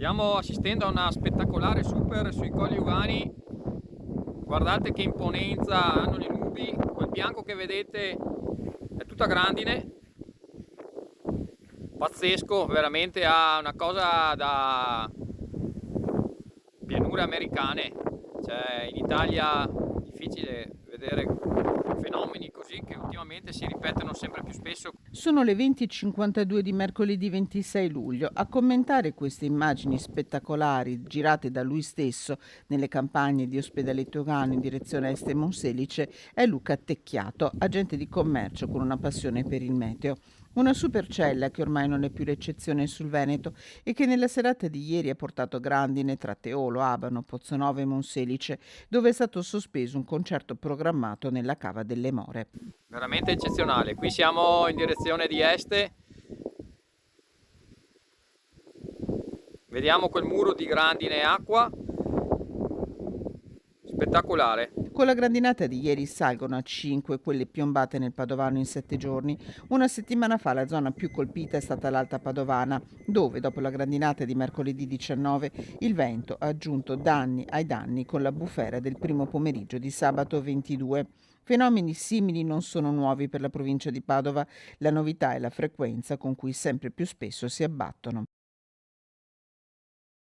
Stiamo assistendo a una spettacolare super sui Colli Ugani. Guardate che imponenza hanno le nubi, quel bianco che vedete è tutta grandine, pazzesco, veramente ha una cosa da pianure americane. Cioè, in Italia è difficile vedere fenomeni così che ultimamente si ripetono sempre più spesso. Sono le 20:52 di mercoledì 26 luglio. A commentare queste immagini spettacolari girate da lui stesso nelle campagne di Ospedaletto Ugano in direzione est e Monselice è Luca Tecchiato, agente di commercio con una passione per il meteo. Una supercella che ormai non è più l'eccezione sul Veneto e che nella serata di ieri ha portato grandine tra Teolo, Abano, Pozzonova e Monselice, dove è stato sospeso un concerto programmato nella Cava delle More. Veramente eccezionale. Qui siamo in direzione di est, vediamo quel muro di grandine e acqua, spettacolare. Con la grandinata di ieri salgono a 5 quelle piombate nel Padovano in 7 giorni. Una settimana fa la zona più colpita è stata l'Alta Padovana, dove dopo la grandinata di mercoledì 19 il vento ha aggiunto danni ai danni con la bufera del primo pomeriggio di sabato 22. Fenomeni simili non sono nuovi per la provincia di Padova, la novità è la frequenza con cui sempre più spesso si abbattono.